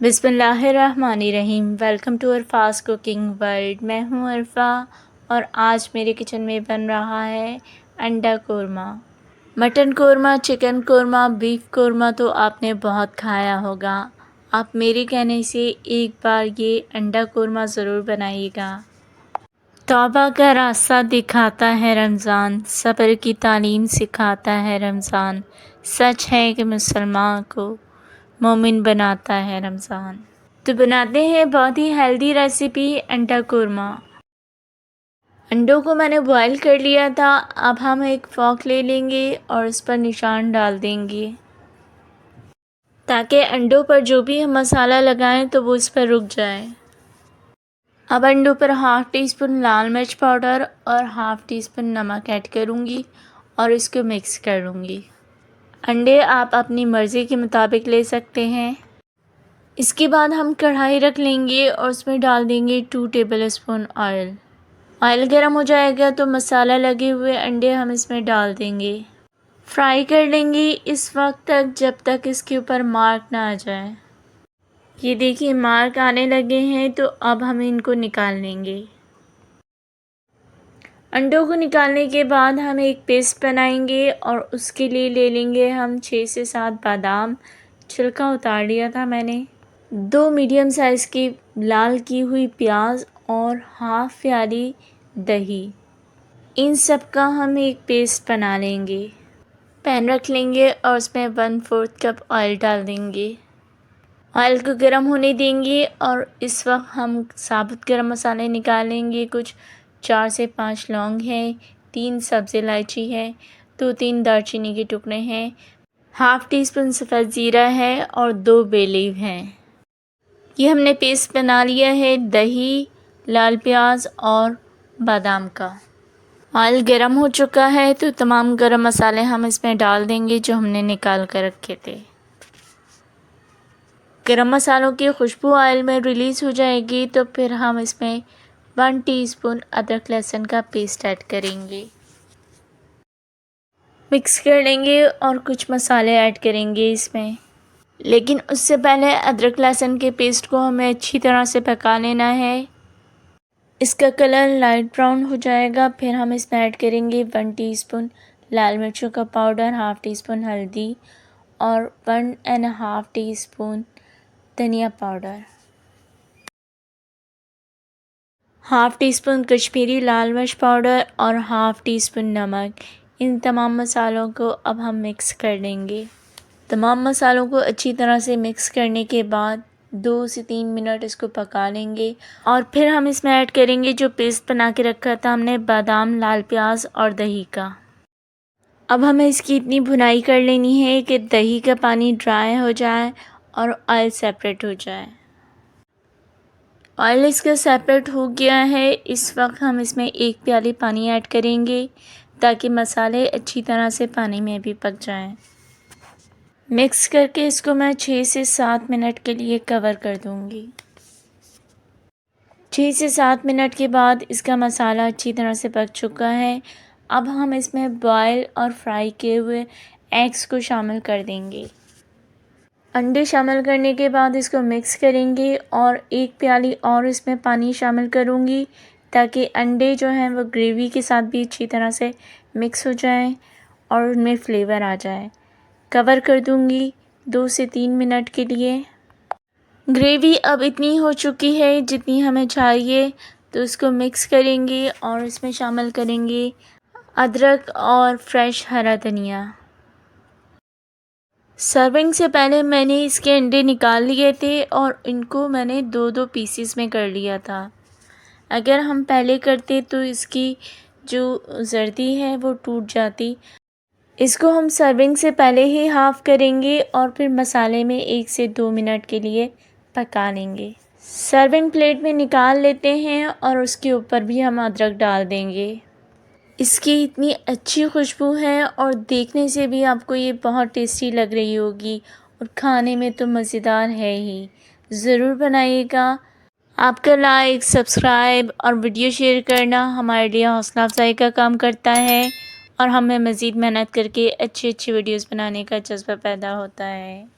बिस्मिल्लाहिर्रहमानिर्रहीम। Welcome to our fast cooking world. मैं हूँ अरफ़ा और आज मेरे किचन में बन रहा है अंडा korma. Mutton korma, chicken korma, beef korma तो आपने बहुत खाया होगा। आप मेरे कहने से एक बार ये अंडा कोरमा ज़रूर बनाइएगा। तौबा का रास्ता दिखाता है रमज़ान, सब्र की तालीम सिखाता है रमज़ान। सच है कि मुसलमान को मोमिन बनाता है रमज़ान। तो बनाते हैं बहुत ही हेल्दी रेसिपी अंडा कोरमा। अंडों को मैंने बॉईल कर लिया था। अब हम एक फ़ॉक ले लेंगे और उस पर निशान डाल देंगे ताकि अंडों पर जो भी हम मसाला लगाएं तो वो इस पर रुक जाए। अब अंडों पर हाफ़ टी स्पून लाल मिर्च पाउडर और हाफ़ टी स्पून नमक ऐड करूँगी और इसको मिक्स कर लूँगी। अंडे आप अपनी मर्ज़ी के मुताबिक ले सकते हैं। इसके बाद हम कढ़ाई रख लेंगे और उसमें डाल देंगे 2 टेबलस्पून ऑयल। ऑयल गर्म हो जाएगा तो मसाला लगे हुए अंडे हम इसमें डाल देंगे। फ्राई कर लेंगे इस वक्त तक जब तक इसके ऊपर मार्क ना आ जाए। ये देखिए मार्क आने लगे हैं तो अब हम इनको निकाल लेंगे। अंडों को निकालने के बाद हम एक पेस्ट बनाएंगे और उसके लिए ले लेंगे हम 6 से 7 बादाम। छिलका उतार लिया था मैंने। 2 मीडियम साइज़ की लाल की हुई प्याज और हाफ़ प्याली दही। इन सब का हम एक पेस्ट बना लेंगे। पैन रख लेंगे और उसमें 1/4 कप ऑयल डाल देंगे। ऑयल को गर्म होने देंगे और इस वक्त हम साबुत गरम मसाले निकालेंगे। कुछ 4 से 5 लौंग हैं, 3 सब्ज़ इलायची है, 2-3 दालचीनी के टुकड़े हैं, हाफ़ टी स्पून सफ़ेद ज़ीरा है और 2 बे लीफ हैं। ये हमने पेस्ट बना लिया है दही, लाल प्याज और बादाम का। ऑयल गरम हो चुका है तो तमाम गरम मसाले हम इसमें डाल देंगे जो हमने निकाल कर रखे थे। गरम मसालों की खुशबू ऑयल में रिलीज़ हो जाएगी तो फिर हम इसमें 1 टीस्पून अदरक लहसुन का पेस्ट ऐड करेंगे। मिक्स कर लेंगे और कुछ मसाले ऐड करेंगे इसमें, लेकिन उससे पहले अदरक लहसुन के पेस्ट को हमें अच्छी तरह से पका लेना है। इसका कलर लाइट ब्राउन हो जाएगा फिर हम इसमें ऐड करेंगे 1 टीस्पून लाल मिर्चों का पाउडर, हाफ़ टी स्पून हल्दी और 1.5 टीस्पून धनिया powder, half teaspoon Kashmiri लाल मिर्च पाउडर और हाफ़ टी स्पून नमक। इन तमाम मसालों को अब हम मिक्स कर लेंगे। तमाम मसालों को अच्छी तरह से मिक्स करने के बाद 2 से 3 मिनट इसको पका लेंगे और फिर हम इसमें ऐड करेंगे जो पेस्ट बना के रखा था हमने बादाम, लाल प्याज और दही का। अब हमें इसकी इतनी भुनाई कर लेनी है कि दही का पानी ड्राई हो जाए और ऑयल सेपरेट हो जाए। ऑयल इसका सेपरेट हो गया है। इस वक्त हम इसमें 1 प्याली पानी ऐड करेंगे ताकि मसाले अच्छी तरह से पानी में भी पक जाएं। मिक्स करके इसको मैं 6 से 7 मिनट के लिए कवर कर दूंगी। 6 से 7 मिनट के बाद इसका मसाला अच्छी तरह से पक चुका है। अब हम इसमें बॉयल और फ्राई किए हुए एग्स को शामिल कर देंगे। अंडे शामिल करने के बाद इसको मिक्स करेंगे और 1 प्याली और इसमें पानी शामिल करूंगी ताकि अंडे जो हैं वो ग्रेवी के साथ भी अच्छी तरह से मिक्स हो जाएं और उनमें फ्लेवर आ जाए। कवर कर दूंगी 2 से 3 मिनट के लिए। ग्रेवी अब इतनी हो चुकी है जितनी हमें चाहिए तो इसको मिक्स करेंगे और इसमें शामिल करेंगे अदरक और फ्रेश हरा धनिया। सर्विंग से पहले मैंने इसके अंडे निकाल लिए थे और इनको मैंने 2-2 पीसीस में कर लिया था। अगर हम पहले करते तो इसकी जो जर्दी है वो टूट जाती। इसको हम सर्विंग से पहले ही हाफ़ करेंगे और फिर मसाले में 1 से 2 मिनट के लिए पका लेंगे। सर्विंग प्लेट में निकाल लेते हैं और उसके ऊपर भी हम अदरक डाल देंगे। इसकी इतनी अच्छी खुशबू है और देखने से भी आपको ये बहुत टेस्टी लग रही होगी और खाने में तो मज़ेदार है ही। ज़रूर बनाइएगा। आपका लाइक, सब्सक्राइब और वीडियो शेयर करना हमारे लिए हौसला अफजाई का काम करता है और हमें मज़ीद मेहनत करके अच्छी वीडियोस बनाने का जज़्बा पैदा होता है।